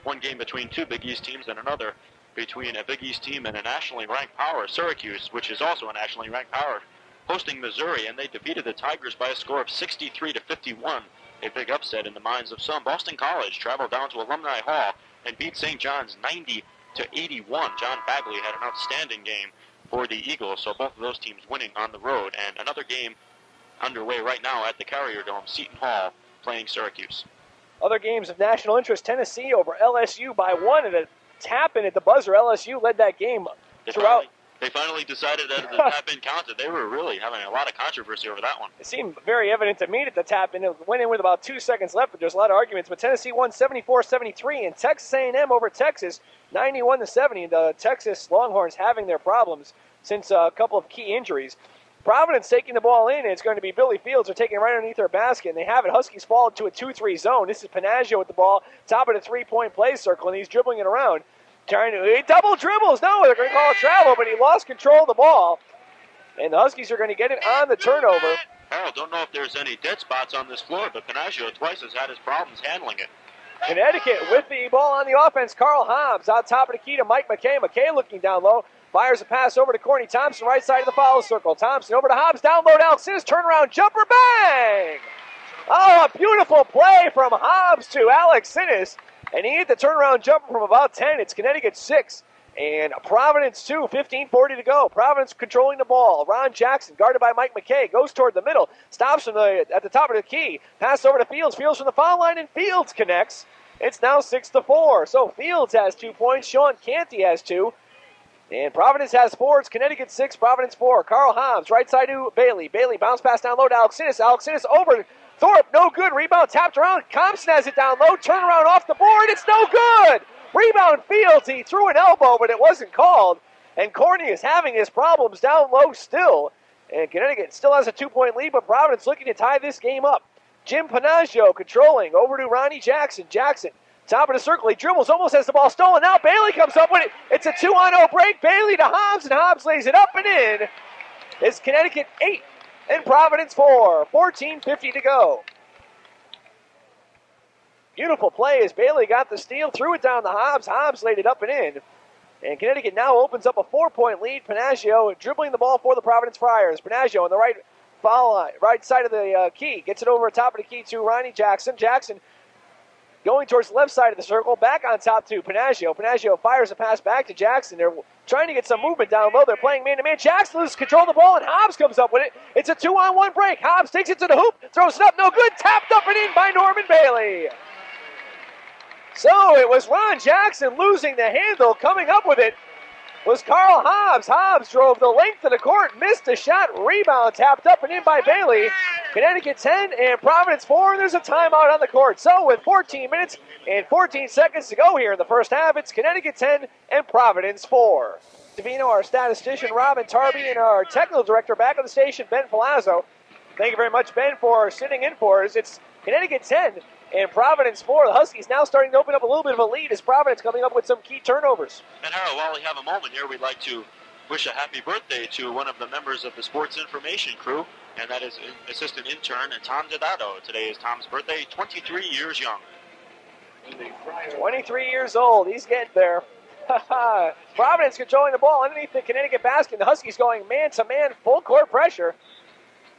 one game between two Big East teams and another between a Big East team and a nationally ranked power, Syracuse, which is also a nationally ranked power, hosting Missouri, and they defeated the Tigers by a score of 63-51, a big upset in the minds of some. Boston College traveled down to Alumni Hall and beat St. John's 90-81. John Bagley had an outstanding game for the Eagles, so both of those teams winning on the road. And another game underway right now at the Carrier Dome, Seton Hall playing Syracuse. Other games of national interest, Tennessee over LSU by 1 and a tap-in at the buzzer. LSU led that game throughout. They finally decided that the tap-in counted. They were really having a lot of controversy over that one. It seemed very evident to me that the tap-in went in with about 2 seconds left, but there's a lot of arguments. But Tennessee won 74-73, and Texas A&M over Texas 91-70. The Texas Longhorns having their problems since a couple of key injuries. Providence taking the ball in, and it's going to be Billy Fields. They're taking it right underneath their basket, and they have it. Huskies fall into a 2-3 zone. This is Panaggio with the ball, top of the three-point play circle, and he's dribbling it around. He double dribbles. No, they're going to call it travel, but he lost control of the ball. And the Huskies are going to get it on the turnover. Harold, don't know if there's any dead spots on this floor, but Panaggio twice has had his problems handling it. Connecticut with the ball on the offense. Carl Hobbs out top of the key to Mike McKay. McKay looking down low. Fires a pass over to Corny Thompson, right side of the foul circle. Thompson over to Hobbs. Down low to Alex Innes. Turnaround jumper. Bang! Oh, a beautiful play from Hobbs to Alex Innes. And he hit the turnaround jumper from about 10. It's Connecticut 6 and Providence 2, 15:40 to go. Providence controlling the ball. Ron Jackson, guarded by Mike McKay, goes toward the middle, stops at the top of the key. Pass over to Fields. Fields from the foul line, and Fields connects. It's now 6-4. So Fields has 2 points. Sean Canty has 2. And Providence has 4. It's Connecticut 6, Providence 4. Carl Hobbs, right side to Bailey. Bailey bounce pass down low to Alex Innes. Alex Innes over Thorpe, no good. Rebound tapped around. Thompson has it down low. Turnaround off the board. It's no good. Rebound Fields. He threw an elbow, but it wasn't called. And Corny is having his problems down low still. And Connecticut still has a 2-point lead, but Providence looking to tie this game up. Jim Panaggio controlling over to Ronnie Jackson. Jackson, top of the circle. He dribbles, almost has the ball stolen. Now Bailey comes up with it. It's a 2-on-0 break. Bailey to Hobbs, and Hobbs lays it up and in. It's Connecticut 8. And Providence 4, 14:50 to go. Beautiful play as Bailey got the steal, threw it down to Hobbs. Hobbs laid it up and in. And Connecticut now opens up a 4-point lead. Panaggio dribbling the ball for the Providence Friars. Panaggio on the right foul line, right side of the key. Gets it over top of the key to Ronnie Jackson. Jackson going towards the left side of the circle. Back on top to Panaggio. Panaggio fires a pass back to Jackson. They're trying to get some movement down low. They're playing man-to-man. Jackson loses control of the ball, and Hobbs comes up with it. It's a 2-on-1 break. Hobbs takes it to the hoop, throws it up, no good. Tapped up and in by Norman Bailey. So it was Ron Jackson losing the handle. Coming up with it was Carl Hobbs. Hobbs drove the length of the court, missed a shot, rebound, tapped up and in by Bailey. Connecticut 10 and Providence 4, and there's a timeout on the court. So with 14 minutes and 14 seconds to go here in the first half, it's Connecticut 10 and Providence 4. Savino, our statistician, Robin Tarby, and our technical director back on the station, Ben Palazzo. Thank you very much, Ben, for sitting in for us. It's Connecticut 10 and Providence 4. The Huskies now starting to open up a little bit of a lead as Providence coming up with some key turnovers. And Harold, while we have a moment here, we'd like to wish a happy birthday to one of the members of the sports information crew, and that is assistant intern Tom Dedato. Today is Tom's birthday, 23 years young. 23 years old. He's getting there. Providence controlling the ball underneath the Connecticut basket. The Huskies going man-to-man, full court pressure.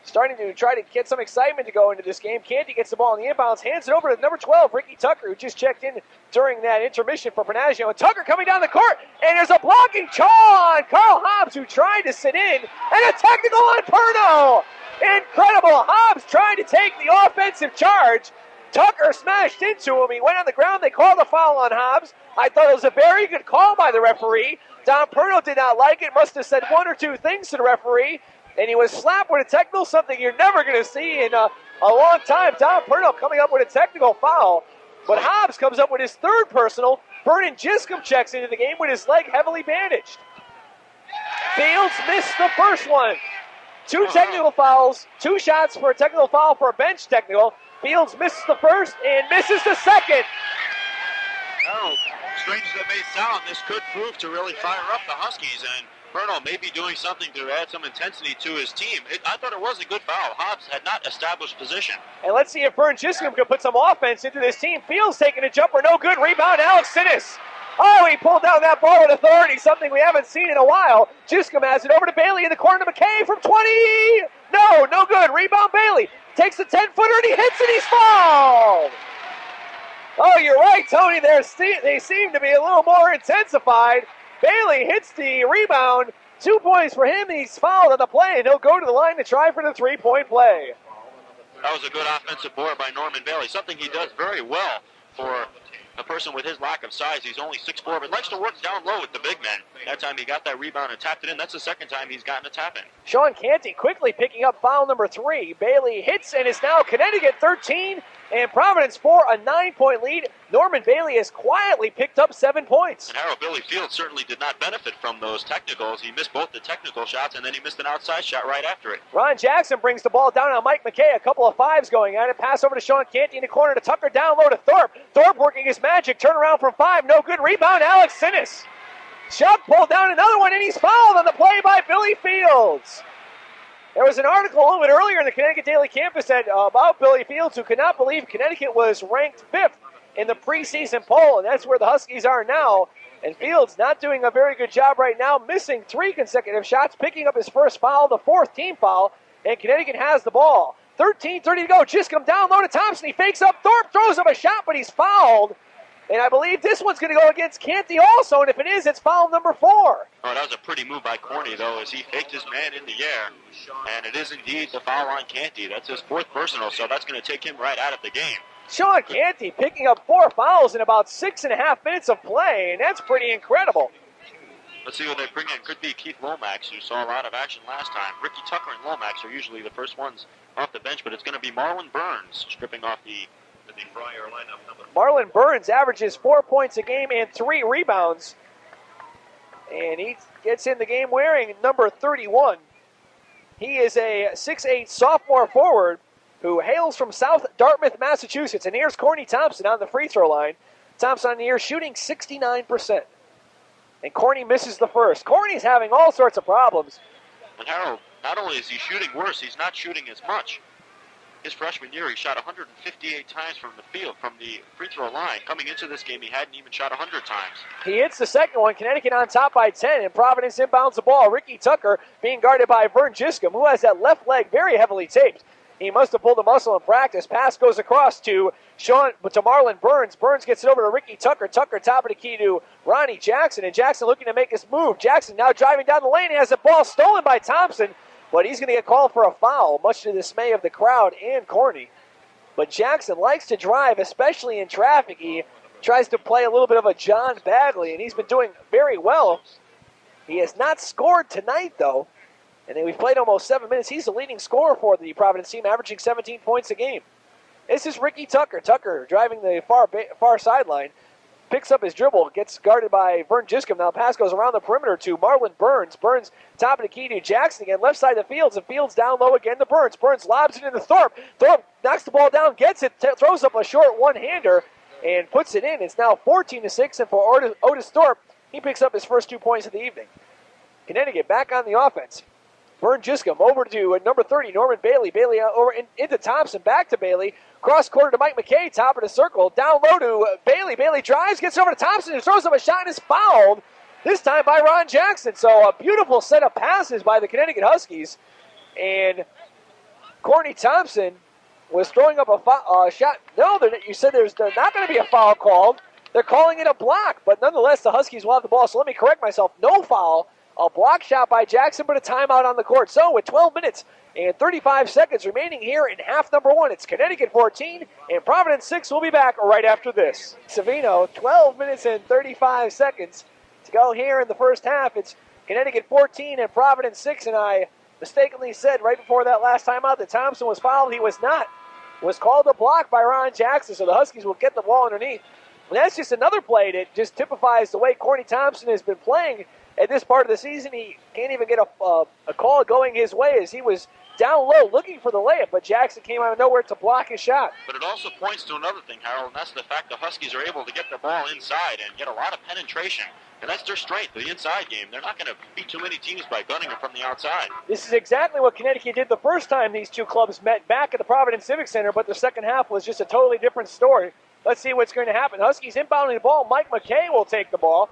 Starting to try to get some excitement to go into this game. Canty gets the ball in the inbounds, hands it over to number 12, Ricky Tucker, who just checked in during that intermission for Panaggio. And Tucker coming down the court, and there's a blocking call on Carl Hobbs, who tried to sit in, and a technical on Perno. Incredible. Hobbs trying to take the offensive charge. Tucker smashed into him. He went on the ground. They called a foul on Hobbs. I thought it was a very good call by the referee. Don Perno did not like it. Must have said one or two things to the referee. And he was slapped with a technical, something you're never going to see in a long time. Don Perno coming up with a technical foul. But Hobbs comes up with his third personal. Vernon Giscombe checks into the game with his leg heavily bandaged. Fields missed the first one. 2 technical fouls, 2 shots for a technical foul for a bench technical. Fields misses the first and misses the second. Oh, strange as it may sound, this could prove to really fire up the Huskies, and Bruno may be doing something to add some intensity to his team. I thought it was a good foul. Hobbs had not established position. And let's see if Vern Giscombe can put some offense into this team. Fields taking a jumper, no good. Rebound, Alex Sinnis. Oh, he pulled down that ball with authority, something we haven't seen in a while. Giscombe has it over to Bailey in the corner to McKay from 20. No good. Rebound, Bailey. Takes the 10-footer and he hits it. He's fouled. Oh, you're right, Tony. They seem to be a little more intensified. Bailey hits the rebound. 2 points for him. He's fouled on the play, and he'll go to the line to try for the three-point play. That was a good offensive board by Norman Bailey, something he does very well for a person with his lack of size. He's only 6'4", but likes to work down low with the big men. That time he got that rebound and tapped it in. That's the second time he's gotten a tap in. Sean Canty quickly picking up foul number 3. Bailey hits, and it's now Connecticut 13 and Providence 4, a 9-point lead. Norman Bailey has quietly picked up 7 points. And Harold Billy Fields certainly did not benefit from those technicals. He missed both the technical shots, and then he missed an outside shot right after it. Ron Jackson brings the ball down on Mike McKay. A couple of fives going at it. Pass over to Sean Canty in the corner to Tucker. Down low to Thorpe. Thorpe working his magic. Turn around from 5. No good. Rebound, Alex Sinnis. Chuck pulled down another one, and he's fouled on the play by Billy Fields. There was an article a little bit earlier in the Connecticut Daily Campus about Billy Fields, who could not believe Connecticut was ranked 5th in the preseason poll, and that's where the Huskies are now. And Fields not doing a very good job right now, missing 3 consecutive shots, picking up his first foul, the 4th team foul, and Connecticut has the ball. 13:30 to go. Giscombe down low to Thompson. He fakes up. Thorpe throws up a shot, but he's fouled. And I believe this one's going to go against Canty also, and if it is, it's foul number 4. Oh, that was a pretty move by Corney, though, as he faked his man in the air. And it is indeed the foul on Canty. That's his 4th personal, so that's going to take him right out of the game. Sean Canty picking up 4 fouls in about 6.5 minutes of play, and that's pretty incredible. Let's see who they bring in. Could be Keith Lomax, who saw a lot of action last time. Ricky Tucker and Lomax are usually the first ones off the bench, but it's going to be Marlon Burns stripping off the Friar lineup. Marlon Burns averages 4 points a game and 3 rebounds. And he gets in the game wearing number 31. He is a 6'8" sophomore forward who hails from South Dartmouth, Massachusetts. And here's Corney Thompson on the free throw line. Thompson on the year shooting 69%. And Corney misses the first. Corney's having all sorts of problems. And Harold, not only is he shooting worse, he's not shooting as much. His freshman year, he shot 158 times from the field, from the free throw line. Coming into this game, he hadn't even shot 100 times. He hits the second one. Connecticut on top by 10, and Providence inbounds the ball. Ricky Tucker being guarded by Vern Giscombe, who has that left leg very heavily taped. He must have pulled a muscle in practice. Pass goes across to Marlon Burns. Burns gets it over to Ricky Tucker. Tucker top of the key to Ronnie Jackson, and Jackson looking to make his move. Jackson now driving down the lane. He has the ball stolen by Thompson. But he's going to get called for a foul, much to the dismay of the crowd and Corney. But Jackson likes to drive, especially in traffic. He tries to play a little bit of a John Bagley, and he's been doing very well. He has not scored tonight, though. And then we've played almost 7 minutes. He's the leading scorer for the Providence team, averaging 17 points a game. This is Ricky Tucker. Tucker driving the far sideline. Picks up his dribble, gets guarded by Vern Giscombe. Now pass goes around the perimeter to Marlon Burns. Burns top of the key to Jackson again, left side of the Fields, and Fields down low again to Burns. Burns lobs it into Thorpe. Thorpe knocks the ball down, gets it, throws up a short one-hander, and puts it in. It's now 14-6, and for Otis Thorpe, he picks up his first 2 points of the evening. Connecticut back on the offense. Vern Giscombe over to number 30, Norman Bailey. Bailey over into Thompson, back to Bailey. Cross quarter to Mike McKay, top of the circle. Down low to Bailey. Bailey drives, gets over to Thompson, who throws up a shot and is fouled, this time by Ron Jackson. So a beautiful set of passes by the Connecticut Huskies. And Corney Thompson was throwing up a shot. No, you said there's not going to be a foul called. They're calling it a block. But nonetheless, the Huskies will have the ball. So let me correct myself. No foul. A block shot by Jackson, but a timeout on the court. So with 12 minutes and 35 seconds remaining here in half number 1, it's Connecticut 14 and Providence 6. We'll be back right after this. Savino, 12 minutes and 35 seconds to go here in the first half. It's Connecticut 14 and Providence 6, and I mistakenly said right before that last timeout that Thompson was fouled. He was not. Was called a block by Ron Jackson, so the Huskies will get the ball underneath. And that's just another play that just typifies the way Corney Thompson has been playing at this part of the season. He can't even get a call going his way, as he was down low looking for the layup, but Jackson came out of nowhere to block his shot. But it also points to another thing, Harold, and that's the fact the Huskies are able to get the ball inside and get a lot of penetration. And that's their strength, the inside game. They're not going to beat too many teams by gunning it from the outside. This is exactly what Connecticut did the first time these two clubs met back at the Providence Civic Center, but the second half was just a totally different story. Let's see what's going to happen. Huskies inbounding the ball. Mike McKay will take the ball.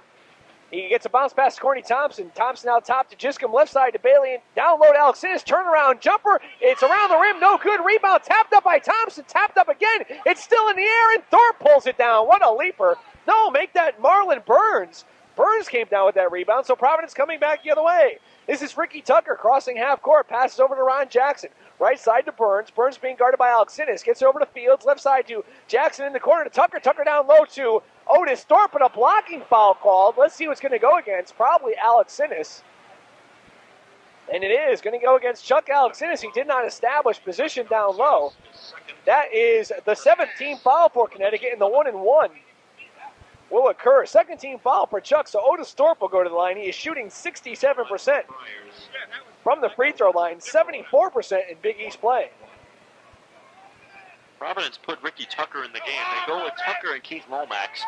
He gets a bounce pass to Corny Thompson. Thompson out top to Giscombe, left side to Bailey. And down low to Alex Innes. Turnaround jumper. It's around the rim. No good. Rebound tapped up by Thompson. Tapped up again. It's still in the air, and Thorpe pulls it down. What a leaper. No, make that Marlon Burns. Burns came down with that rebound, so Providence coming back the other way. This is Ricky Tucker crossing half court. Passes over to Ron Jackson. Right side to Burns. Burns being guarded by Alex Innes. Gets over to Fields. Left side to Jackson in the corner to Tucker. Tucker down low to Otis Thorpe, but a blocking foul called. Let's see what's going to go against. Probably Alex Innes. And it is going to go against Chuck Alex Innes. He did not establish position down low. That is the 17th foul for Connecticut, and the 1-and-1 will occur. Second team foul for Chuck, so Otis Thorpe will go to the line. He is shooting 67% from the free throw line, 74% in Big East play. Providence put Ricky Tucker in the game. They go with Tucker and Keith Lomax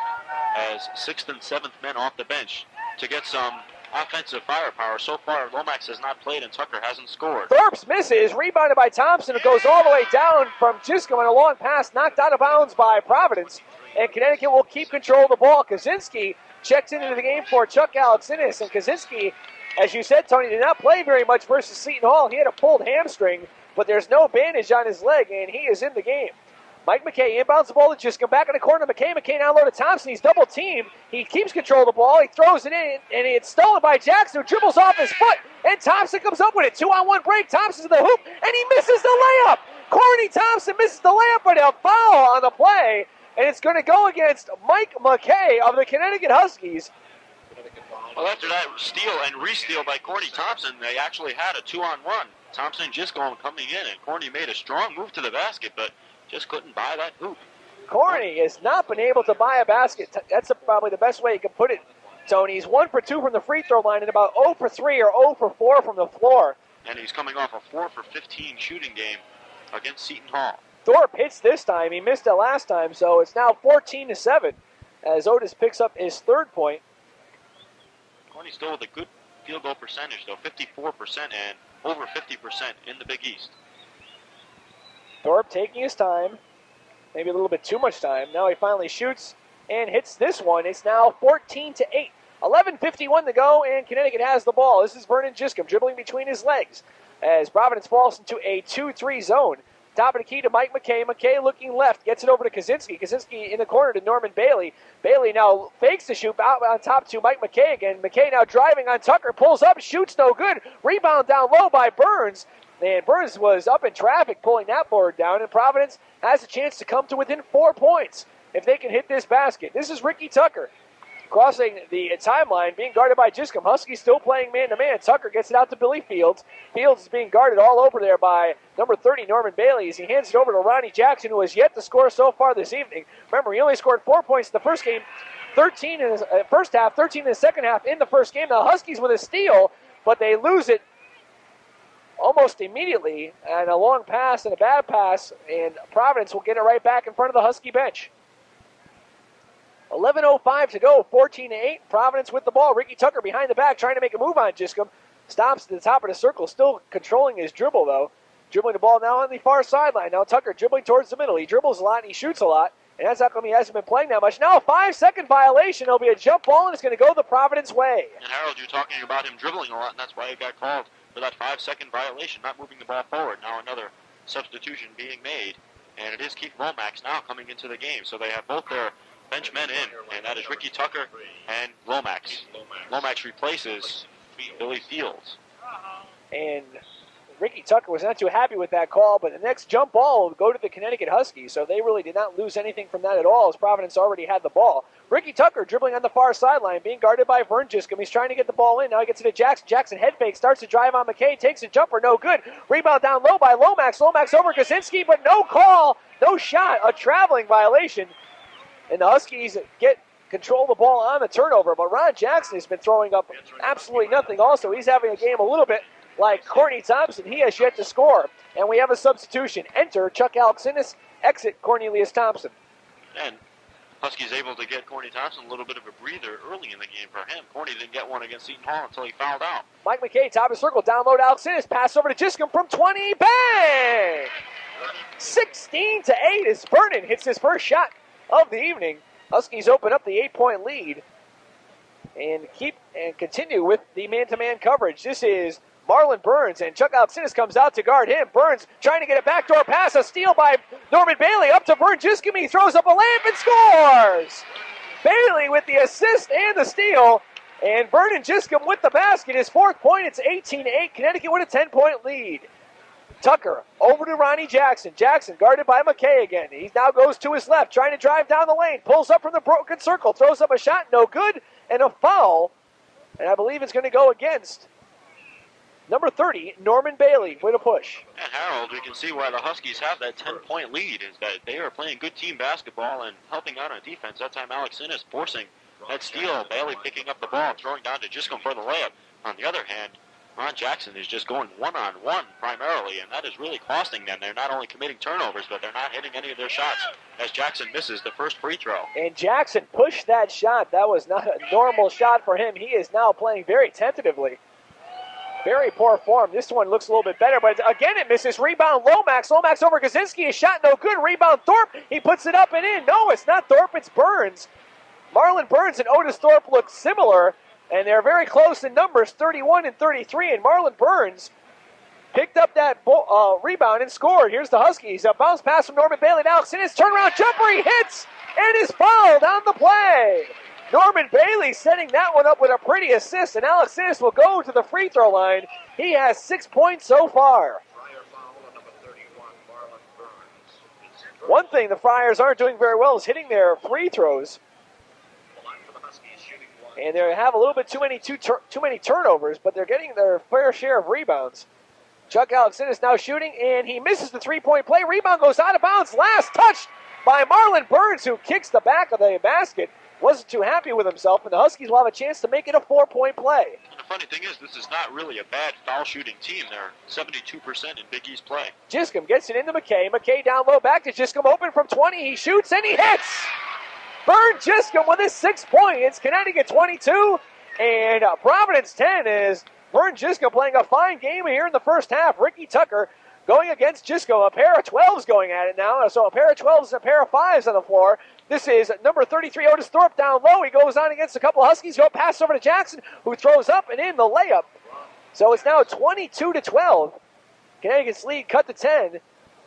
as 6th and 7th men off the bench to get some offensive firepower. So far, Lomax has not played and Tucker hasn't scored. Thorpe's misses, rebounded by Thompson. It goes all the way down from Giscombe on a long pass, knocked out of bounds by Providence. And Connecticut will keep control of the ball. Kaczynski checks into the game for Chuck Alex Innes. And Kaczynski, as you said, Tony, did not play very much versus Seton Hall. He had a pulled hamstring, but there's no bandage on his leg, and he is in the game. Mike McKay inbounds the ball to Giscombe. Back in the corner, McKay down low to Thompson. He's double teamed. He keeps control of the ball. He throws it in, and it's stolen by Jackson, who dribbles off his foot. And Thompson comes up with it. 2-on-1 break. Thompson's in the hoop, and he misses the layup. Corny Thompson misses the layup, but a foul on the play. And it's going to go against Mike McKay of the Connecticut Huskies. Well, after that steal and re-steal by Corny Thompson, they actually had a 2-on-1. Thompson and Giscombe coming in, and Corny made a strong move to the basket, but just couldn't buy that hoop. Corny has not been able to buy a basket. That's probably the best way you can put it, Tony. He's 1 for 2 from the free throw line and about 0 for 3 or 0 for 4 from the floor. And he's coming off a 4 for 15 shooting game against Seton Hall. Thorpe hits this time. He missed it last time, so it's now 14-7 as Otis picks up his third point. Corny still with a good field goal percentage, though, 54% and over 50% in the Big East. Thorpe taking his time, maybe a little bit too much time. Now he finally shoots and hits this one. It's now 14-8. 11:51 to go, and Connecticut has the ball. This is Vernon Giscombe dribbling between his legs as Providence falls into a 2-3 zone. Top of the key to Mike McKay. McKay looking left, gets it over to Kaczynski. Kaczynski in the corner to Norman Bailey. Bailey now fakes the shoot out on top to Mike McKay again. McKay now driving on Tucker, pulls up, shoots no good. Rebound down low by Burns. And Burns was up in traffic pulling that board down, and Providence has a chance to come to within 4 points if they can hit this basket. This is Ricky Tucker crossing the timeline, being guarded by Giscombe. Huskies still playing man-to-man. Tucker gets it out to Billy Fields. Fields is being guarded all over there by number 30, Norman Bailey, as he hands it over to Ronnie Jackson, who has yet to score so far this evening. Remember, he only scored 4 points in the first game, 13 in the first half, 13 in the second half in the first game. The Huskies with a steal, but they lose it almost immediately, and a long pass and a bad pass, and Providence will get it right back in front of the Husky bench. 11:05 to go, 14-8. Providence with the ball. Ricky Tucker behind the back trying to make a move on Giscombe. Stops at the top of the circle, still controlling his dribble, though. Dribbling the ball now on the far sideline. Now Tucker dribbling towards the middle. He dribbles a lot and he shoots a lot, and that's how come he hasn't been playing that much. Now a 5-second violation. It'll be a jump ball, and it's going to go the Providence way. And Harold, you're talking about him dribbling a lot, and that's why he got called for that 5-second violation, not moving the ball forward. Now another substitution being made, and it is Keith Lomax now coming into the game. So they have both their bench men in, and that is Ricky Tucker and Lomax. Lomax replaces Billy Fields. And Ricky Tucker was not too happy with that call, but the next jump ball will go to the Connecticut Huskies, so they really did not lose anything from that at all, as Providence already had the ball. Ricky Tucker dribbling on the far sideline, being guarded by Vern Giscombe. He's trying to get the ball in. Now he gets it to Jackson. Jackson head fake, starts to drive on McKay, takes a jumper, no good. Rebound down low by Lomax. Lomax over Kaczynski, but no call, no shot, a traveling violation. And the Huskies get control of the ball on the turnover, but Ron Jackson has been throwing up absolutely nothing also. He's having a game a little bit like Courtney Thompson. He has yet to score. And we have a substitution. Enter Chuck Alexinis, exit Cornelius Thompson. And Huskies able to get Courtney Thompson a little bit of a breather early in the game for him. Courtney didn't get one against Seton Hall until he fouled out. Mike McKay, top of the circle, down low to Alexinis, pass over to Giscombe from 20, bang! 16-8 as Vernon hits his first shot of the evening. Huskies open up the 8-point lead and continue with the man-to-man coverage. This is Marlon Burns, and Chuck Alexinis comes out to guard him. Burns trying to get a backdoor pass, a steal by Norman Bailey, up to Vern Giscombe. He throws up a layup and scores! Bailey with the assist and the steal, and Vernon Giscombe with the basket. His fourth point, it's 18-8. Connecticut with a 10-point lead. Tucker over to Ronnie Jackson. Jackson guarded by McKay again. He now goes to his left, trying to drive down the lane. Pulls up from the broken circle, throws up a shot, no good, and a foul. And I believe it's going to go against number 30, Norman Bailey, with a push. And Harold, we can see why the Huskies have that 10-point lead, is that they are playing good team basketball and helping out on defense. That time Alexinis forcing that steal. Bailey picking up the ball, throwing down to Giscombe for the layup. On the other hand, Ron Jackson is just going one-on-one primarily, and that is really costing them. They're not only committing turnovers, but they're not hitting any of their shots as Jackson misses the first free throw. And Jackson pushed that shot. That was not a normal shot for him. He is now playing very tentatively. Very poor form. This one looks a little bit better, but again it misses. Rebound Lomax. Lomax over Kaczynski. A shot no good. Rebound Thorpe. He puts it up and in. No, it's not Thorpe. It's Burns. Marlon Burns and Otis Thorpe look similar, and they're very close in numbers, 31 and 33. And Marlon Burns picked up that rebound and scored. Here's the Huskies. A bounce pass from Norman Bailey. Now Alexinis turnaround jumper. He hits and is fouled on the play. Norman Bailey setting that one up with a pretty assist, and Alexinis will go to the free throw line. He has 6 points so far. One thing the Friars aren't doing very well is hitting their free throws. And they have a little bit too many turnovers, but they're getting their fair share of rebounds. Chuck Alexinis now shooting, and he misses the three-point play. Rebound goes out of bounds. Last touch by Marlon Burns, who kicks the back of the basket. Wasn't too happy with himself, and the Huskies will have a chance to make it a 4-point play. And the funny thing is, this is not really a bad foul-shooting team. They're 72% in Big East play. Giscombe gets it into McKay. McKay down low, back to Giscombe, open from 20. He shoots, and he hits! Vern Giscombe with his 6 points. Connecticut 22, and Providence 10 is Vern Giscombe playing a fine game here in the first half. Ricky Tucker going against Giscombe. A pair of 12s going at it now, so a pair of 12s and a pair of 5s on the floor. This is number 33, Otis Thorpe, down low. He goes on against a couple of Huskies. Go pass over to Jackson, who throws up and in the layup. So it's now 22-12. Connecticut's lead cut to 10,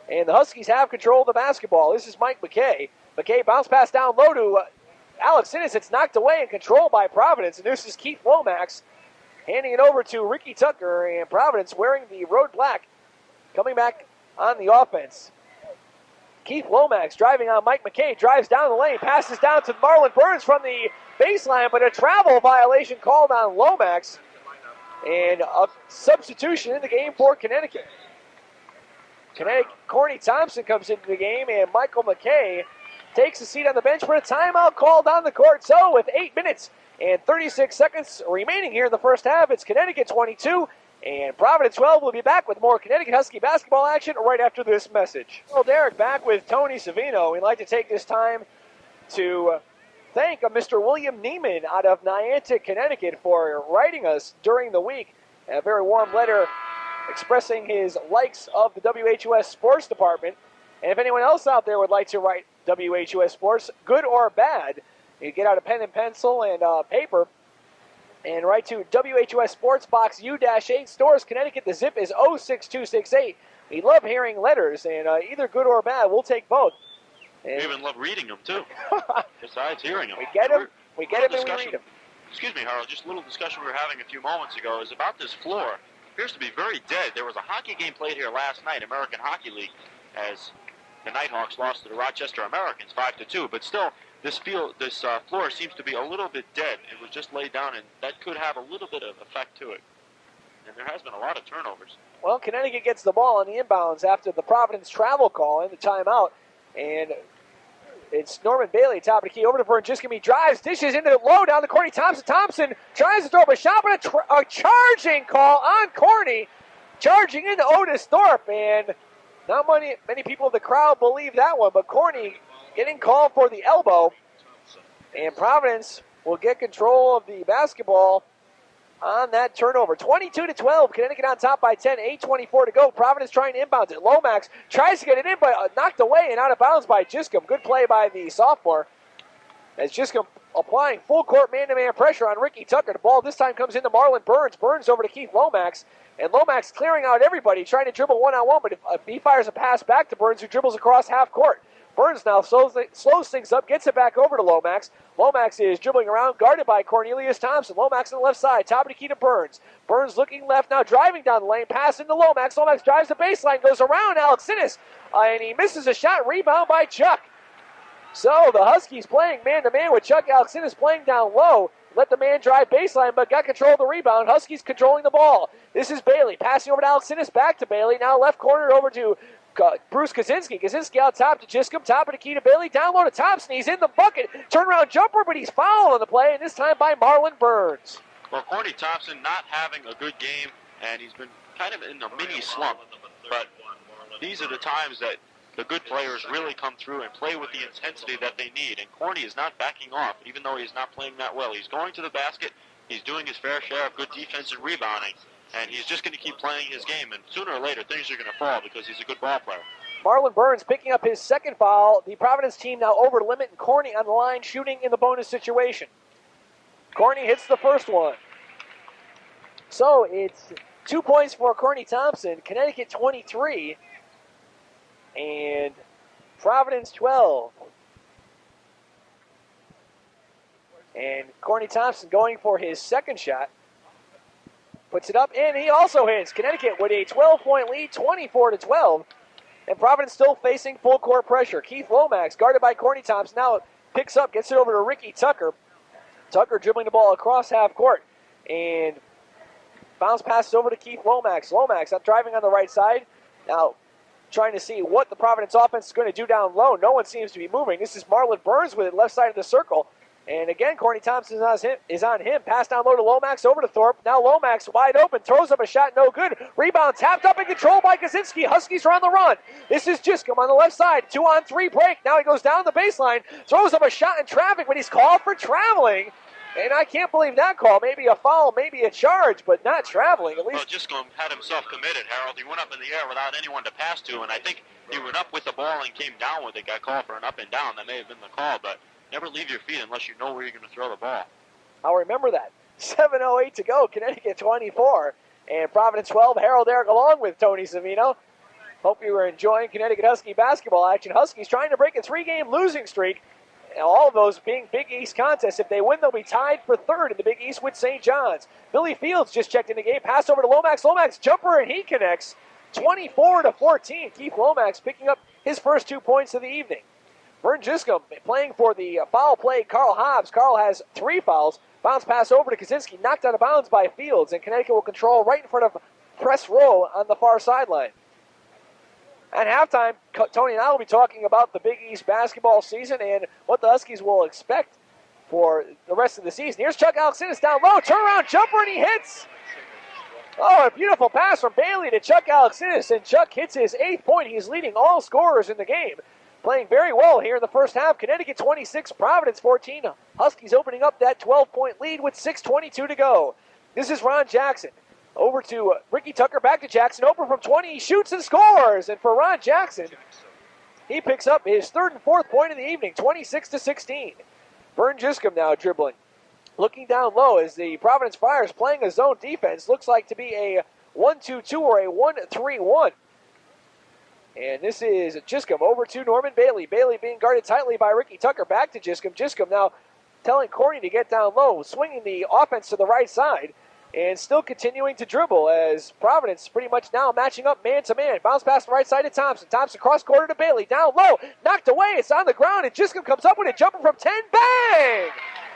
and the Huskies have control of the basketball. This is Mike McKay. McKay bounce pass down low to Alexinis. It's knocked away and controlled by Providence. And this is Keith Lomax handing it over to Ricky Tucker, and Providence wearing the road black coming back on the offense. Keith Lomax driving on Mike McKay, drives down the lane, passes down to Marlon Burns from the baseline, but a travel violation called on Lomax, and a substitution in the game for Connecticut. Courtney Thompson comes into the game, and Michael McKay takes a seat on the bench for a timeout called on the court. So with 8 minutes and 36 seconds remaining here in the first half, it's Connecticut 22 and Providence 12. We'll be back with more Connecticut Husky basketball action right after this message. Well, Darak back with Tony Savino. We'd like to take this time to thank Mr. William Neiman out of Niantic, Connecticut, for writing us during the week a very warm letter expressing his likes of the WHUS Sports Department. And if anyone else out there would like to write WHUS Sports, good or bad, you get out a pen and pencil and paper and write to WHUS Sports Box U-8, Stores, Connecticut. The zip is 06268. We love hearing letters, and either good or bad, we'll take both. And we even love reading them, too, besides hearing them. We get them, and we read them. Excuse me, Harold, just a little discussion we were having a few moments ago is about this floor. Appears to be very dead. There was a hockey game played here last night, American Hockey League, as the Nighthawks lost to the Rochester Americans 5-2, but still, this floor seems to be a little bit dead. It was just laid down, and that could have a little bit of effect to it. And there has been a lot of turnovers. Well, Connecticut gets the ball on the inbounds after the Providence travel call and the timeout, and it's Norman Bailey, top of the key, over to Vern Giscombe. He drives, dishes into the low down to Courtney Thompson. Thompson tries to throw up a shot, but a charging call on Courtney. charging into Otis Thorpe, and not many people in the crowd believe that one, but Corny getting called for the elbow, and Providence will get control of the basketball on that turnover. 22-12, Connecticut on top by 10, 8:24 to go. Providence trying to inbound it. Lomax tries to get it in, but knocked away and out of bounds by Giscombe. Good play by the sophomore, as Giscombe applying full court man-to-man pressure on Ricky Tucker. The ball this time comes into Marlon Burns. Burns over to Keith Lomax, and Lomax clearing out everybody, trying to dribble one-on-one, but he fires a pass back to Burns, who dribbles across half court. Burns now slows things up, gets it back over to Lomax. Lomax is dribbling around, guarded by Cornelius Thompson. Lomax on the left side, top of the key to Burns. Burns looking left, now driving down the lane, pass into Lomax. Lomax drives the baseline, goes around Alex Sinnis, and he misses a shot, rebound by Chuck. So the Huskies playing man-to-man with Chuck. Alex Sinnis playing down low. Let the man drive baseline, but got control of the rebound. Huskies controlling the ball. This is Bailey, passing over to Alex Sinnis, back to Bailey. Now left corner over to Bruce Kaczynski. Kaczynski out top to Giscombe, top of the key to Bailey, down low to Thompson. He's in the bucket, turnaround jumper, but he's fouled on the play, and this time by Marlon Burns. Well, Corny Thompson not having a good game, and he's been kind of in a mini slump, but these are the times that the good players really come through and play with the intensity that they need, and Corny is not backing off, even though he's not playing that well. He's going to the basket, he's doing his fair share of good defense and rebounding, and he's just going to keep playing his game, and sooner or later things are going to fall because he's a good ball player. Marlon Burns picking up his second foul. The Providence team now over the limit, and Corny on the line shooting in the bonus situation. Corny hits the first one. So it's 2 points for Corny Thompson, Connecticut 23, and Providence 12. And Corny Thompson going for his second shot. Puts it up, and he also hits. Connecticut with a 12-point lead, 24-12. And Providence still facing full court pressure. Keith Lomax, guarded by Corny Thompson, now picks up, gets it over to Ricky Tucker. Tucker dribbling the ball across half court. And bounce passes over to Keith Lomax. Lomax driving on the right side. Now trying to see what the Providence offense is going to do down low. No one seems to be moving. This is Marlon Burns with it, left side of the circle. And again, Corny Thompson is on him. Pass down low to Lomax, over to Thorpe. Now Lomax wide open, throws up a shot, no good. Rebound tapped up and controlled by Kaczynski. Huskies are on the run. This is Giscombe on the left side. 2-on-3 break. Now he goes down the baseline, throws up a shot in traffic, but he's called for traveling. And I can't believe that call. Maybe a foul, maybe a charge, but not traveling. At least. Well, Giscombe had himself committed, Harold. He went up in the air without anyone to pass to, and I think he went up with the ball and came down with it. Got called for an up and down. That may have been the call, but never leave your feet unless you know where you're going to throw the ball. I'll remember that. 7:08 to go. Connecticut 24 and Providence 12. Harold Darak along with Tony Savino. Hope you were enjoying Connecticut Husky basketball action. Huskies trying to break a 3-game losing streak. And all of those being Big East contests. If they win, they'll be tied for third in the Big East with St. John's. Billy Fields just checked in the game. Pass over to Lomax. Lomax jumper, and he connects. 24-14. Keith Lomax picking up his first 2 points of the evening. Vern Giscombe playing for the foul play, Carl Hobbs. Carl has 3 fouls. Bounce pass over to Kaczynski, knocked out of bounds by Fields, and Connecticut will control right in front of press row on the far sideline. At halftime, Tony and I will be talking about the Big East basketball season and what the Huskies will expect for the rest of the season. Here's Chuck Alexander down low, turnaround jumper, and he hits. Oh, a beautiful pass from Bailey to Chuck Alexander, and Chuck hits his 8th point. He's leading all scorers in the game. Playing very well here in the first half. Connecticut 26, Providence 14. Huskies opening up that 12-point lead with 6:22 to go. This is Ron Jackson. Over to Ricky Tucker, back to Jackson. Open from 20, he shoots and scores. And for Ron Jackson, he picks up his 3rd and 4th point of the evening, 26-16. Vern Giscombe now dribbling. Looking down low as the Providence Friars playing a zone defense. Looks like to be a 1-2-2 or a 1-3-1. And this is Giscombe over to Norman Bailey. Bailey being guarded tightly by Ricky Tucker. Back to Giscombe. Giscombe now telling Corny to get down low, swinging the offense to the right side, and still continuing to dribble as Providence pretty much now matching up man-to-man. Bounce pass the right side to Thompson. Thompson cross-quarter to Bailey. Down low. Knocked away. It's on the ground, and Giscombe comes up with a jumper from 10. Bang!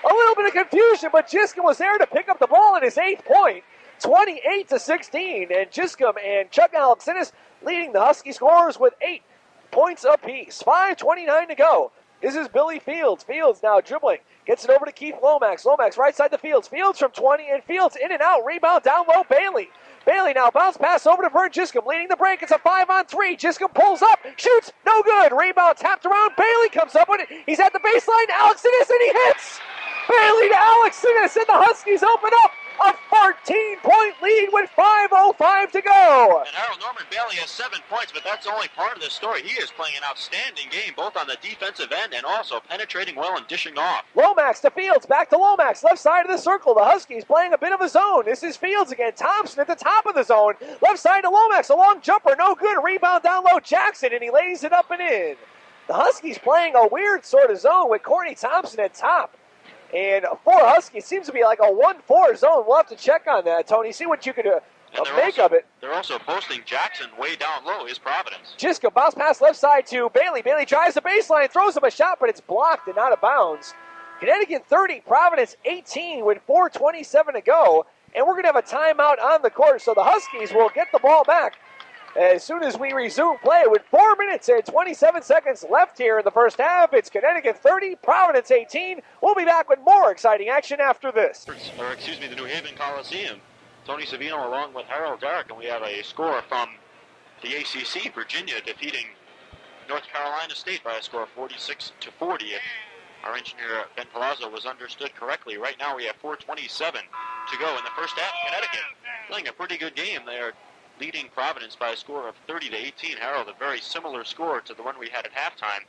A little bit of confusion, but Giscombe was there to pick up the ball in his 8th point. 28-16, and Giscombe and Chuck Alexander leading the Husky scorers with 8 points apiece. 5:29 to go. This is Billy Fields. Fields now dribbling. Gets it over to Keith Lomax. Lomax right side the Fields. Fields from 20, and Fields in and out. Rebound down low, Bailey. Bailey now bounce pass over to Vern Giscombe, leading the break. It's a 5-on-3. Giscombe pulls up, shoots, no good. Rebound tapped around. Bailey comes up with it. He's at the baseline. Alex Innes, and he hits. Bailey to Alex Innes, and the Huskies open up a 14-point lead with 5:05 to go. And Harold, Norman Bailey has 7 points, but that's only part of the story. He is playing an outstanding game, both on the defensive end and also penetrating well and dishing off. Lomax to Fields, back to Lomax, left side of the circle. The Huskies playing a bit of a zone. This is Fields again. Thompson at the top of the zone. Left side to Lomax, a long jumper, no good. Rebound down low, Jackson, and he lays it up and in. The Huskies playing a weird sort of zone with Corny Thompson at top. And for Huskies, seems to be like a 1-4 zone. We'll have to check on that, Tony. See what you could make of it. They're also posting Jackson way down low, is Providence. Giscombe bounce pass left side to Bailey. Bailey drives the baseline, throws him a shot, but it's blocked and out of bounds. Connecticut 30, Providence 18 with 4:27 to go. And we're going to have a timeout on the court, so the Huskies will get the ball back as soon as we resume play with 4 minutes and 27 seconds left here in the first half. It's Connecticut 30, Providence 18. We'll be back with more exciting action after this. The New Haven Coliseum. Tony Savino along with Harold Darak, and we have a score from the ACC. Virginia defeating North Carolina State by a score of 46-40. If our engineer Ben Palazzo was understood correctly, right now we have 4:27 to go in the first half. Connecticut playing a pretty good game. They are leading Providence by a score of 30-18. Harold, a very similar score to the one we had at halftime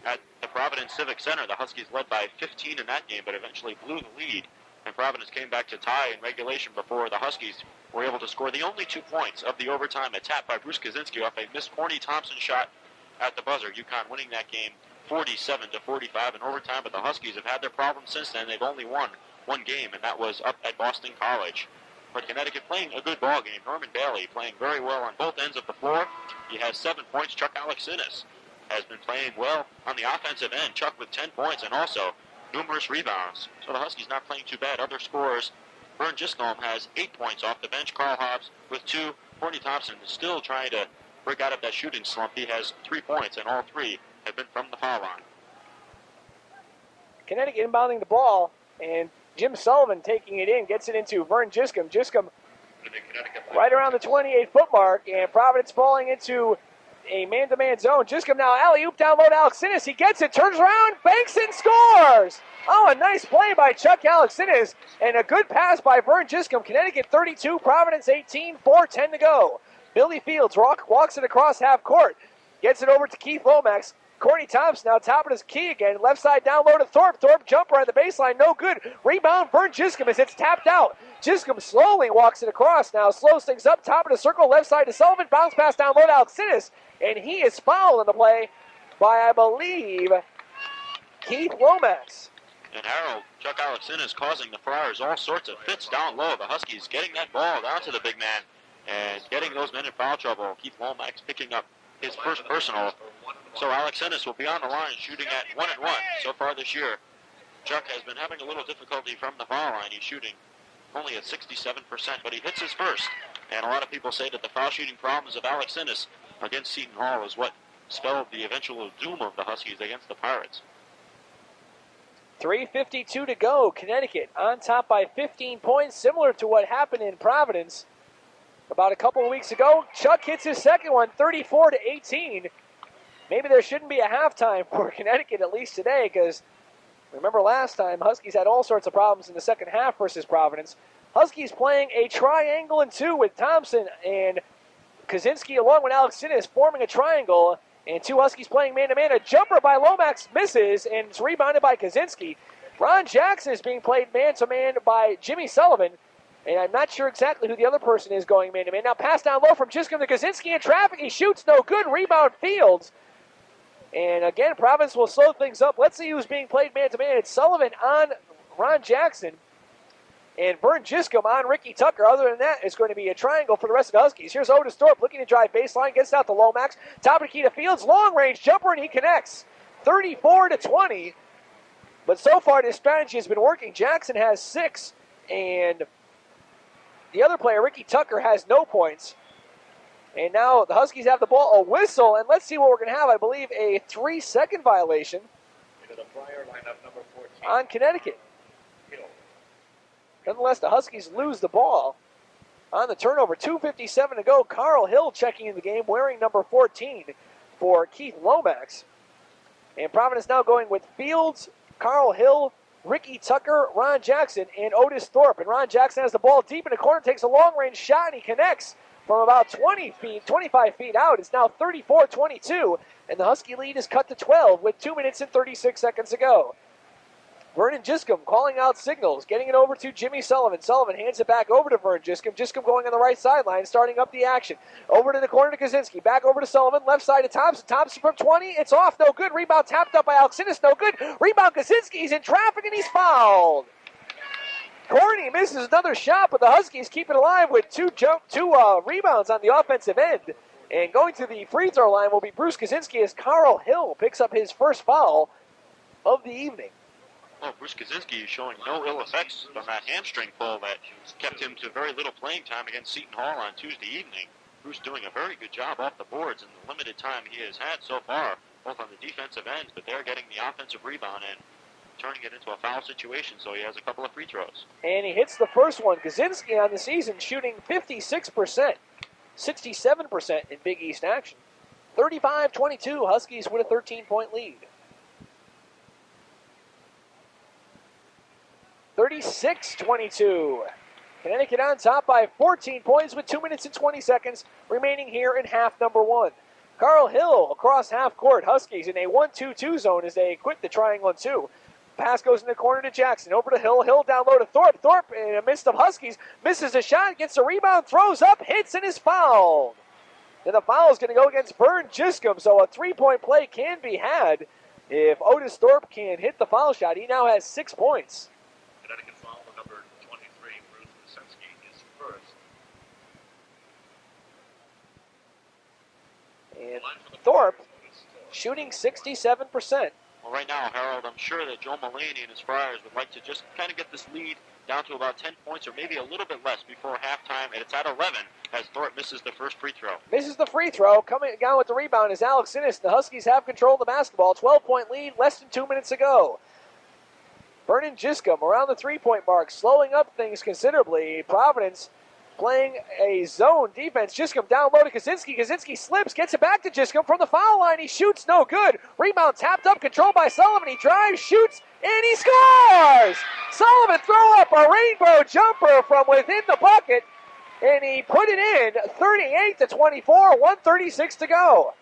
at the Providence Civic Center. The Huskies led by 15 in that game, but eventually blew the lead, and Providence came back to tie in regulation before the Huskies were able to score the only 2 points of the overtime, a tap by Bruce Kaczynski off a missed Corny Thompson shot at the buzzer. UConn winning that game 47-45 in overtime, but the Huskies have had their problems since then. They've only won one game, and that was up at Boston College. But Connecticut playing a good ball game. Norman Bailey playing very well on both ends of the floor. He has 7 points. Chuck Alex Innes has been playing well on the offensive end. Chuck with 10 points and also numerous rebounds. So the Huskies not playing too bad. Other scorers, Vern Giscombe has 8 points off the bench. Carl Hobbs with 2. Corny Thompson is still trying to break out of that shooting slump. He has 3 points, and all 3 have been from the foul line. Connecticut inbounding the ball, and Jim Sullivan taking it in, gets it into Vern Giscombe. Giscombe right around the 28-foot mark, and Providence falling into a man-to-man zone. Giscombe now alley-oop down low to Alex Innes. He gets it, turns around, banks and scores! Oh, a nice play by Chuck Alex Innes, and a good pass by Vern Giscombe. Connecticut 32, Providence 18, 4:10 to go. Billy Fields walks it across half court, gets it over to Keith Lomax. Corny Thompson now top of his key again. Left side down low to Thorpe. Thorpe jumper on the baseline. No good. Rebound Vern Giscombe as it's tapped out. Giscombe slowly walks it across now. Slows things up. Top of the circle. Left side to Sullivan. Bounce pass down low to Alex Innes. And he is fouled in the play by, I believe, Keith Lomax. And Harold, Chuck Alex Innes causing the Friars all sorts of fits down low. The Huskies getting that ball down to the big man and getting those men in foul trouble. Keith Lomax picking up his first personal. So Alex Innes will be on the line shooting at 1-1 so far this year. Chuck has been having a little difficulty from the foul line. He's shooting only at 67%, but he hits his first. And a lot of people say that the foul shooting problems of Alex Innes against Seton Hall is what spelled the eventual doom of the Huskies against the Pirates. 3:52 to go. Connecticut on top by 15 points, similar to what happened in Providence about a couple of weeks ago. Chuck hits his second one, 34-18. Maybe there shouldn't be a halftime for Connecticut, at least today, because remember last time, Huskies had all sorts of problems in the second half versus Providence. Huskies playing a triangle and 2 with Thompson and Kaczynski along with Alex Innes forming a triangle, and 2 Huskies playing man-to-man. A jumper by Lomax misses, and it's rebounded by Kaczynski. Ron Jackson is being played man-to-man by Jimmy Sullivan, and I'm not sure exactly who the other person is going man-to-man. Now pass down low from Giscombe to Kaczynski in traffic. He shoots, no good. Rebound Fields. And again, Providence will slow things up. Let's see who's being played man-to-man. It's Sullivan on Ron Jackson and Vern Giscombe on Ricky Tucker. Other than that, it's going to be a triangle for the rest of the Huskies. Here's Otis Thorpe looking to drive baseline. Gets out to Lomax. Top of the key to Fields. Long-range jumper, and he connects. 34-20. But so far, this strategy has been working. Jackson has 6, and the other player, Ricky Tucker, has no points. And now the Huskies have the ball, a whistle, and let's see what we're going to have. I believe a 3-second violation. Into the Friar lineup, number 14, on Connecticut. Nonetheless, the Huskies lose the ball on the turnover. 2:57 to go. Carl Hill checking in the game, wearing number 14 for Keith Lomax. And Providence now going with Fields, Carl Hill, Ricky Tucker, Ron Jackson, and Otis Thorpe. And Ron Jackson has the ball deep in the corner, takes a long-range shot, and he connects from about 25 feet out. It's now 34-22, and the Husky lead is cut to 12 with 2 minutes and 36 seconds to go. Vernon Giscombe calling out signals, getting it over to Jimmy Sullivan. Sullivan hands it back over to Vernon Giscombe. Giscombe going on the right sideline, starting up the action. Over to the corner to Kaczynski. Back over to Sullivan. Left side to Thompson. Thompson from 20. It's off. No good. Rebound tapped up by Alexis. No good. Rebound Kaczynski. He's in traffic and he's fouled. Corney misses another shot, but the Huskies keep it alive with two rebounds on the offensive end. And going to the free throw line will be Bruce Kaczynski as Carl Hill picks up his first foul of the evening. Well, Bruce Kaczynski is showing no ill effects from that hamstring pull that kept him to very little playing time against Seton Hall on Tuesday evening. Bruce doing a very good job off the boards in the limited time he has had so far, both on the defensive end, but they're getting the offensive rebound and turning it into a foul situation, so he has a couple of free throws. And he hits the first one. Kaczynski on the season shooting 56%, 67% in Big East action. 35-22, Huskies with a 13-point lead. 36-22. Connecticut on top by 14 points with 2 minutes and 20 seconds remaining here in half number one. Carl Hill across half court. Huskies in a 1-2-2 zone as they quit the triangle on two. Pass goes in the corner to Jackson. Over to Hill. Hill down low to Thorpe. Thorpe in the midst of Huskies misses a shot, gets a rebound, throws up, hits, and is fouled. And the foul is going to go against Vern Giscombe, so a three-point play can be had if Otis Thorpe can hit the foul shot. He now has 6 points. Connecticut foul number 23, Bruce Kaczynski, is first. And Thorpe shooting 67%. Well, right now, Harold, I'm sure that Joe Mulaney and his Friars would like to just kind of get this lead down to about 10 points or maybe a little bit less before halftime, and it's at 11 as Thorpe misses the first free throw. Misses the free throw. Coming down with the rebound is Alex Innes. The Huskies have control of the basketball. 12-point lead, less than 2 minutes to go. Vernon Giscombe around the three-point mark, slowing up things considerably. Providence playing a zone defense. Giscombe down low to Kaczynski. Kaczynski slips, gets it back to Giscombe from the foul line. He shoots, no good. Rebound tapped up, controlled by Sullivan. He drives, shoots, and he scores! Sullivan throw up a rainbow jumper from within the bucket, and he put it in. 38-24, 1:36 to go.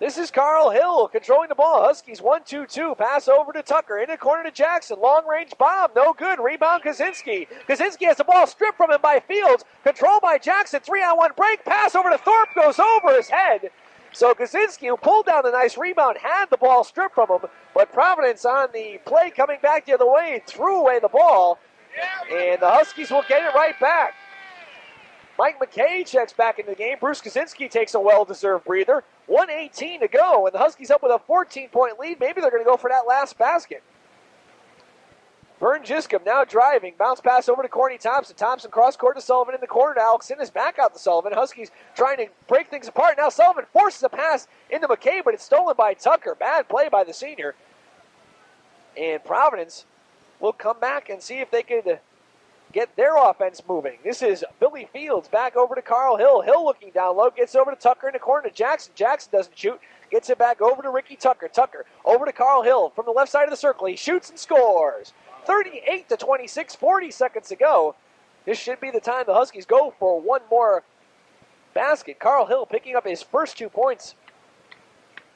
This is Carl Hill controlling the ball. Huskies 1-2-2. Pass over to Tucker. In the corner to Jackson. Long-range bomb. No good. Rebound Kaczynski. Kaczynski has the ball stripped from him by Fields. Controlled by Jackson. 3-on-1 break. Pass over to Thorpe. Goes over his head. So Kaczynski, who pulled down the nice rebound, had the ball stripped from him. But Providence on the play coming back the other way threw away the ball. And the Huskies will get it right back. Mike McKay checks back into the game. Bruce Kaczynski takes a well-deserved breather. 1:18 to go, and the Huskies up with a 14-point lead. Maybe they're going to go for that last basket. Vern Giscombe now driving. Bounce pass over to Corny Thompson. Thompson cross-court to Sullivan in the corner to Alex Innes. Back out to Sullivan. Huskies trying to break things apart. Now Sullivan forces a pass into McKay, but it's stolen by Tucker. Bad play by the senior. And Providence will come back and see if they could get their offense moving. This is Billy Fields back over to Carl Hill. Hill looking down low, gets over to Tucker in the corner to Jackson. Jackson doesn't shoot, gets it back over to Ricky Tucker. Tucker over to Carl Hill from the left side of the circle. He shoots and scores. 38-26, 40 seconds to go. This should be the time the Huskies go for one more basket. Carl Hill picking up his first 2 points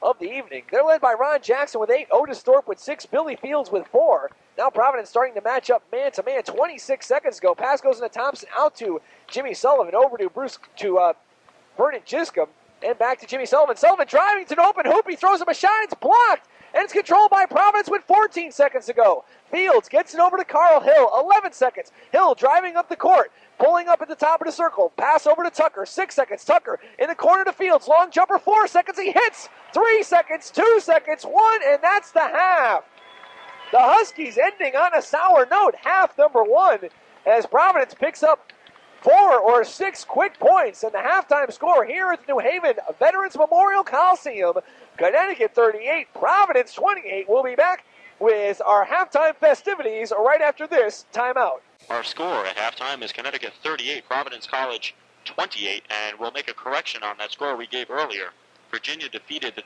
of the evening. They're led by Ron Jackson with 8, Otis Thorpe with 6, Billy Fields with 4. Now Providence starting to match up man-to-man. 26 seconds ago. Pass goes into Thompson, out to Jimmy Sullivan, over to Vernon Giscombe, and back to Jimmy Sullivan. Sullivan driving to an open hoop. He throws up a shot. It's blocked, and it's controlled by Providence with 14 seconds to go. Fields gets it over to Carl Hill. 11 seconds. Hill driving up the court, pulling up at the top of the circle. Pass over to Tucker. 6 seconds. Tucker in the corner to Fields. Long jumper. 4 seconds. He hits. 3 seconds. 2 seconds. 1, and that's the half. The Huskies ending on a sour note, half number one, as Providence picks up 4 or 6 quick points, and the halftime score here at the New Haven Veterans Memorial Coliseum. Connecticut 38, Providence 28. We'll be back with our halftime festivities right after this timeout. Our score at halftime is Connecticut 38, Providence College 28, and we'll make a correction on that score we gave earlier. Virginia defeated the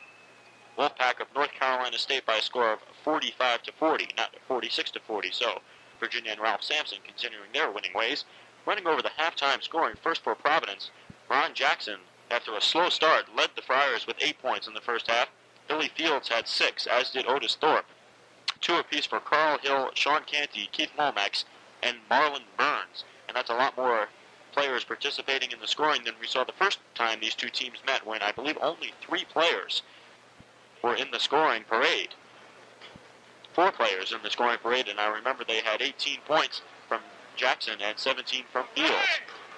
Wolfpack of North Carolina State by a score of 45-40, not 46-40. So Virginia and Ralph Sampson continuing their winning ways. Running over the halftime scoring first for Providence, Ron Jackson, after a slow start, led the Friars with 8 points in the first half. Billy Fields had 6, as did Otis Thorpe. 2 apiece for Carl Hill, Sean Canty, Keith Lomax, and Marlon Burns. And that's a lot more players participating in the scoring than we saw the first time these two teams met, when I believe only 3 players were in the scoring parade. 4 players in the scoring parade, and I remember they had 18 points from Jackson and 17 from Fields.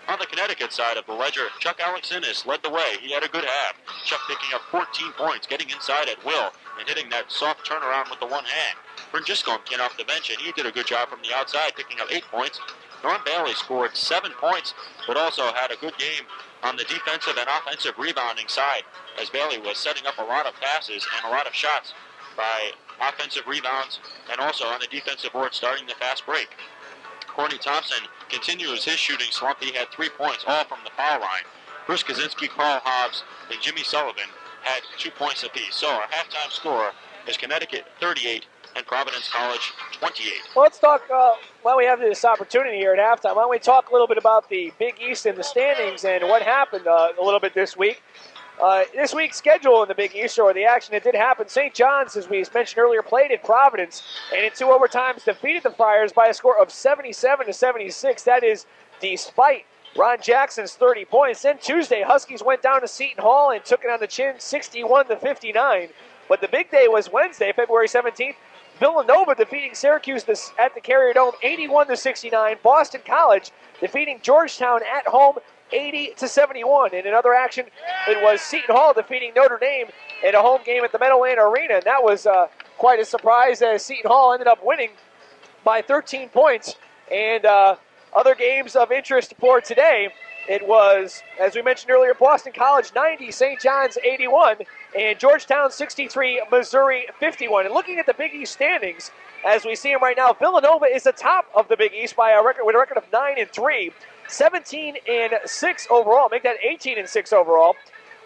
On the Connecticut side of the ledger, Chuck Alexanis led the way. He had a good half. Chuck picking up 14 points, getting inside at will, and hitting that soft turnaround with the one hand. Bryn Giscombe came off the bench, and he did a good job from the outside, picking up 8 points. Norm Bailey scored 7 points, but also had a good game on the defensive and offensive rebounding side, as Bailey was setting up a lot of passes and a lot of shots by offensive rebounds, and also on the defensive board starting the fast break. Corny Thompson continues his shooting slump. He had 3 points, all from the foul line. Bruce Kaczynski, Carl Hobbs, and Jimmy Sullivan had 2 points apiece. So our halftime score is Connecticut 38 and Providence College 28. Well, let's talk, while we have this opportunity here at halftime, why don't we talk a little bit about the Big East and the standings and what happened a little bit this week. This week's schedule in the Big East, or the action that did happen, St. John's, as we mentioned earlier, played at Providence, and in 2 overtimes defeated the Friars by a score of 77-76. That is despite Ron Jackson's 30 points. Then Tuesday, Huskies went down to Seton Hall and took it on the chin, 61-59. But the big day was Wednesday, February 17th. Villanova defeating Syracuse at the Carrier Dome, 81-69. Boston College defeating Georgetown at home, 80-71. And in other action, it was Seton Hall defeating Notre Dame in a home game at the Meadowland Arena. And that was quite a surprise, as Seton Hall ended up winning by 13 points. And other games of interest for today, it was, as we mentioned earlier, Boston College 90, St. John's 81, and Georgetown 63, Missouri 51. And looking at the Big East standings, as we see them right now, Villanova is atop of the Big East by a record with a record of 9-3. 17-6 overall, make that 18-6 overall.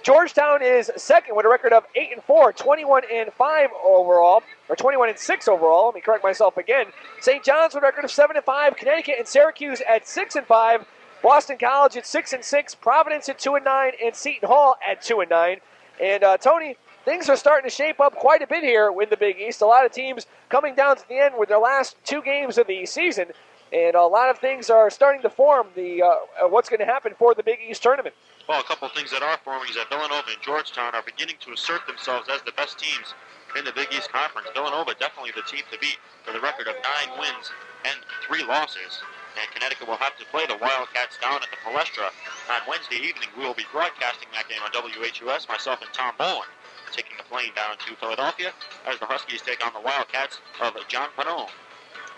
Georgetown is second with a record of 8-4, 21-5 overall, or 21-6 overall. Let me correct myself again. St. John's with a record of 7-5, Connecticut and Syracuse at 6-5, Boston College at 6-6, Providence at 2-9, and Seton Hall at 2-9. And Tony, things are starting to shape up quite a bit here in the Big East. A lot of teams coming down to the end with their last 2 games of the season. And a lot of things are starting to form the what's going to happen for the Big East tournament. Well, a couple of things that are forming is that Villanova and Georgetown are beginning to assert themselves as the best teams in the Big East Conference. Villanova definitely the team to beat with a record of 9 wins and 3 losses. And Connecticut will have to play the Wildcats down at the Palestra on Wednesday evening. We will be broadcasting that game on WHUS, myself and Tom Bowen, taking the plane down to Philadelphia as the Huskies take on the Wildcats of John Panone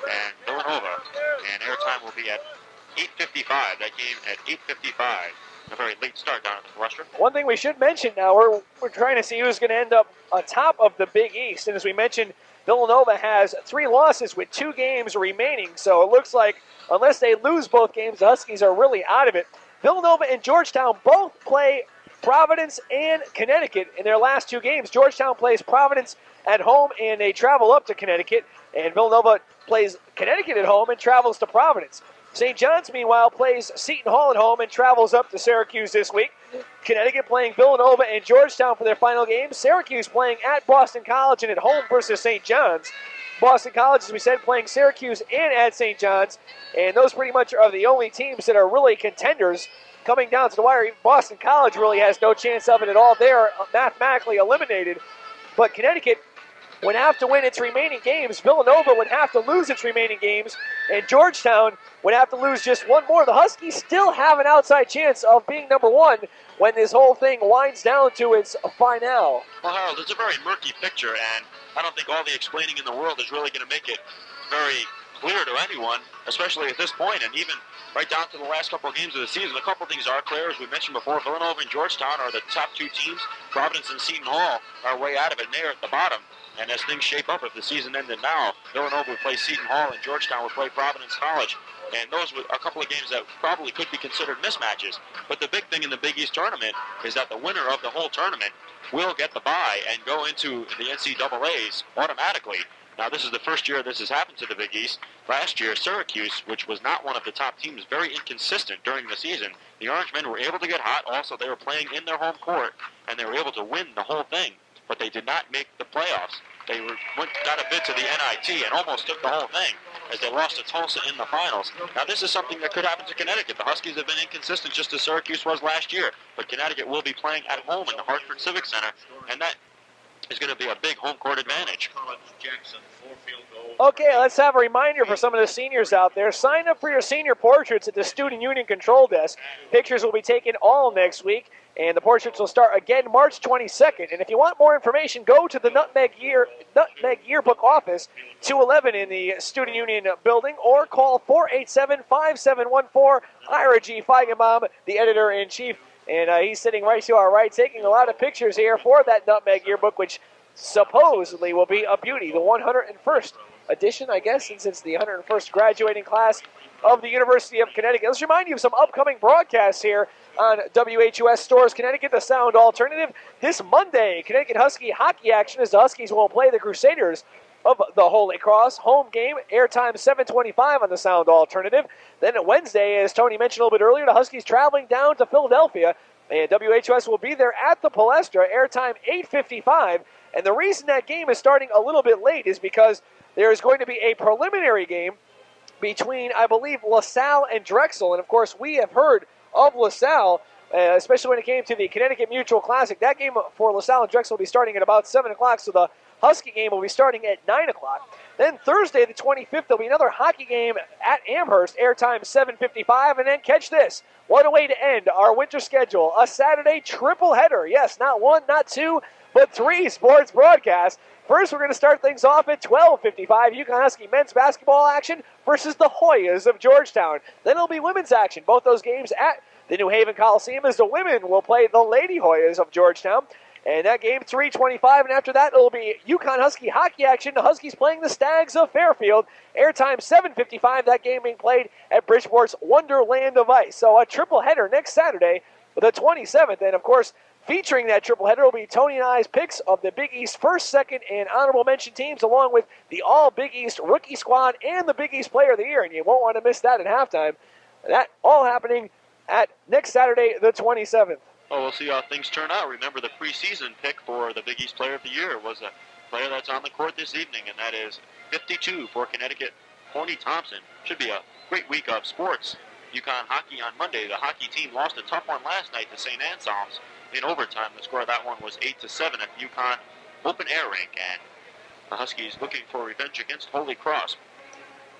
and Villanova. And airtime will be at 8:55. That game at 8:55. A very late start down at the Palestra. One thing we should mention now, we're trying to see who's going to end up on top of the Big East. And as we mentioned, Villanova has 3 losses with 2 games remaining. So it looks like unless they lose both games, the Huskies are really out of it. Villanova and Georgetown both play Providence and Connecticut in their last 2 games. Georgetown plays Providence at home, and they travel up to Connecticut. And Villanova plays Connecticut at home and travels to Providence. St. John's, meanwhile, plays Seton Hall at home and travels up to Syracuse this week. Connecticut playing Villanova and Georgetown for their final game. Syracuse playing at Boston College and at home versus St. John's. Boston College, as we said, playing Syracuse and at St. John's. And those pretty much are the only teams that are really contenders coming down to the wire. Boston College really has no chance of it at all. They're mathematically eliminated. But Connecticut would have to win its remaining games. Villanova would have to lose its remaining games. And Georgetown would have to lose just 1 more. The Huskies still have an outside chance of being number 1 when this whole thing winds down to its finale. Well, Harold, it's a very murky picture, and I don't think all the explaining in the world is really going to make it very clear to anyone, especially at this point, and even right down to the last couple of games of the season. A couple of things are clear, as we mentioned before. Villanova and Georgetown are the top two teams. Providence and Seton Hall are way out of it, and they're at the bottom. And as things shape up, if the season ended now, Villanova would play Seton Hall and Georgetown would play Providence College. And those were a couple of games that probably could be considered mismatches. But the big thing in the Big East tournament is that the winner of the whole tournament will get the bye and go into the NCAAs automatically. Now, this is the first year this has happened to the Big East. Last year, Syracuse, which was not one of the top teams, very inconsistent during the season. The Orange Men were able to get hot. Also, they were playing in their home court, and they were able to win the whole thing. But they did not make the playoffs. They got a bid to the NIT and almost took the whole thing as they lost to Tulsa in the finals. Now, this is something that could happen to Connecticut. The Huskies have been inconsistent just as Syracuse was last year. But Connecticut will be playing at home in the Hartford Civic Center, and that is going to be a big home court advantage. Okay, let's have a reminder for some of the seniors out there. Sign up for your senior portraits at the Student Union Control Desk. Pictures will be taken all next week, and the portraits will start again March 22nd. And if you want more information, go to the Nutmeg Yearbook office, 211 in the Student Union building, or call 487-5714. Ira G. Feigenbaum, the editor-in-chief, and he's sitting right to our right, taking a lot of pictures here for that Nutmeg Yearbook, which supposedly will be a beauty. The 101st edition, I guess, since it's the 101st graduating class of the University of Connecticut. Let's remind you of some upcoming broadcasts here on WHUS Stores Connecticut, the sound alternative. This Monday, Connecticut Husky hockey action as the Huskies will play the Crusaders of the Holy Cross. Home game, airtime 7:25 on the sound alternative. Then Wednesday, as Tony mentioned a little bit earlier, the Huskies traveling down to Philadelphia, and WHUS will be there at the Palestra, airtime 8:55. And the reason that game is starting a little bit late is because there is going to be a preliminary game between, I believe, LaSalle and Drexel. And, of course, we have heard of LaSalle, especially when it came to the Connecticut Mutual Classic. That game for LaSalle and Drexel will be starting at about 7 o'clock, so the Husky game will be starting at 9 o'clock. Then Thursday, the 25th, there'll be another hockey game at Amherst, airtime 7:55. And then catch this. What a way to end our winter schedule. A Saturday triple header. Yes, not one, not two, but 3 sports broadcasts. First, we're going to start things off at 12:55. UConn Husky men's basketball action versus the Hoyas of Georgetown. Then it'll be women's action. Both those games at the New Haven Coliseum as the women will play the Lady Hoyas of Georgetown. And that game, 3:25. And after that, it'll be UConn Husky hockey action. The Huskies playing the Stags of Fairfield. Airtime 7:55. That game being played at Bridgeport's Wonderland of Ice. So a triple header next Saturday, the 27th. And, of course, featuring that triple header will be Tony and I's picks of the Big East first, second, and honorable mention teams, along with the All-Big East rookie squad and the Big East Player of the Year. And you won't want to miss that at halftime. That all happening at next Saturday, the 27th. Well, we'll see how things turn out. Remember, the preseason pick for the Big East Player of the Year was a player that's on the court this evening, and that is 52 for Connecticut, Tony Thompson. Should be a great week of sports. UConn hockey on Monday. The hockey team lost a tough one last night to St. Anselm's in overtime. The score of that one was 8-7 at the UConn open air rink, and the Huskies looking for revenge against Holy Cross.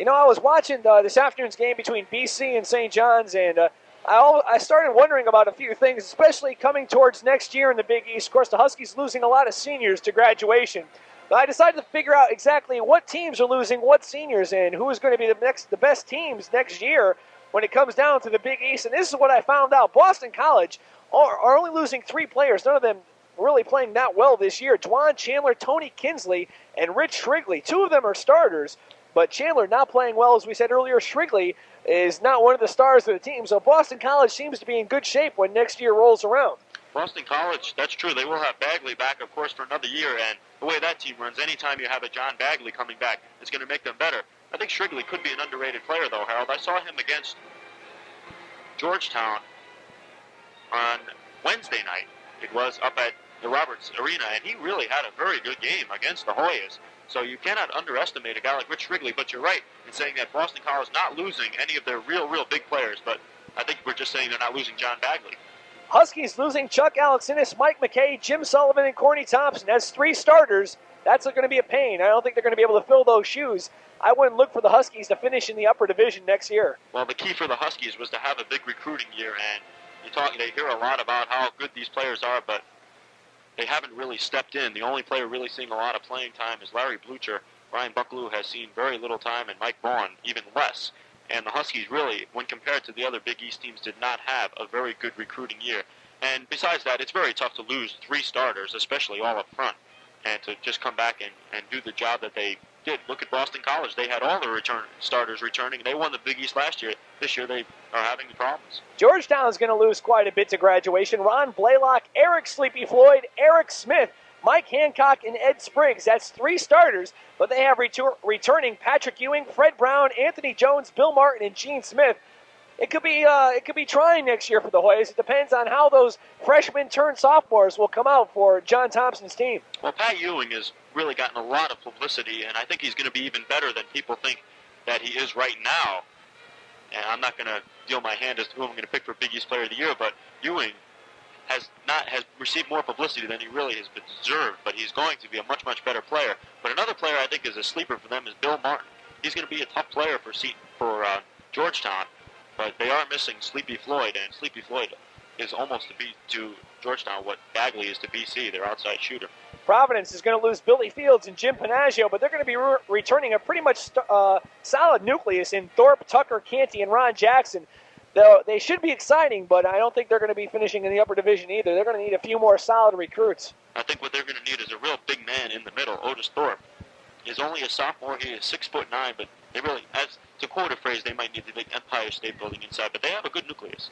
You know, I was watching this afternoon's game between BC and St. John's, and I started wondering about a few things, especially coming towards next year in the Big East. Of course, the Huskies losing a lot of seniors to graduation. But I decided to figure out exactly what teams are losing what seniors and who is going to be the best teams next year when it comes down to the Big East. And this is what I found out. Boston College are only losing 3 players. None of them really playing that well this year. Dwan Chandler, Tony Kinsley, and Rich Shrigley. 2 of them are starters, but Chandler not playing well, as we said earlier. Shrigley is not one of the stars of the team. So Boston College seems to be in good shape when next year rolls around. Boston College, that's true. They will have Bagley back, of course, for another year. And the way that team runs, anytime you have a John Bagley coming back, it's going to make them better. I think Shrigley could be an underrated player, though, Harold. I saw him against Georgetown on Wednesday night. It was up at the Roberts Arena, and he really had a very good game against the Hoyas. So you cannot underestimate a guy like Rich Shrigley, but you're right in saying that Boston College is not losing any of their real big players, but I think we're just saying they're not losing John Bagley. Huskies losing Chuck Alexanis, Mike McKay, Jim Sullivan, and Corny Thompson. That's 3 starters. That's going to be a pain. I don't think they're going to be able to fill those shoes. I wouldn't look for the Huskies to finish in the upper division next year. Well, the key for the Huskies was to have a big recruiting year, and they hear a lot about how good these players are, but they haven't really stepped in. The only player really seeing a lot of playing time is Larry Blucher Ryan Bucklew has seen very little time, and Mike Vaughn even less. And the Huskies really, when compared to the other Big East teams, did not have a very good recruiting year. And besides that, it's very tough to lose 3 starters, especially all up front, and to just come back and do the job that they did. Look at Boston College. They had all the starters returning. They won the Big East last year. This year they are having problems. Georgetown's going to lose quite a bit to graduation. Ron Blaylock, Eric Sleepy Floyd, Eric Smith, Mike Hancock, and Ed Spriggs. That's 3 starters, but they have returning Patrick Ewing, Fred Brown, Anthony Jones, Bill Martin, and Gene Smith. It could be trying next year for the Hoyas. It depends on how those freshmen turned sophomores will come out for John Thompson's team. Well, Pat Ewing has really gotten a lot of publicity, and I think he's going to be even better than people think that he is right now. And I'm not going to deal my hand as to who I'm going to pick for Big East Player of the Year, but Ewing has received more publicity than he really has deserved, but he's going to be a much, much better player. But another player I think is a sleeper for them is Bill Martin. He's going to be a tough player for Georgetown, but they are missing Sleepy Floyd, and Sleepy Floyd is almost to Georgetown what Bagley is to BC, their outside shooter. Providence is going to lose Billy Fields and Jim Panaggio, but they're going to be returning a pretty much solid nucleus in Thorpe, Tucker, Canty, and Ron Jackson. Though they should be exciting, but I don't think they're going to be finishing in the upper division either. They're going to need a few more solid recruits. I think what they're going to need is a real big man in the middle. Otis Thorpe is only a sophomore. He is 6'9", but they really, as to quote a phrase, they might need the big Empire State Building inside, but they have a good nucleus.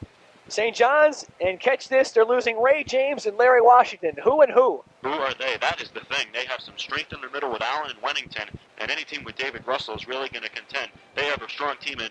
St. John's, and catch this, they're losing Ray James and Larry Washington. Who and who? Who are they? That is the thing. They have some strength in the middle with Allen and Wennington, and any team with David Russell is really going to contend. They have a strong team in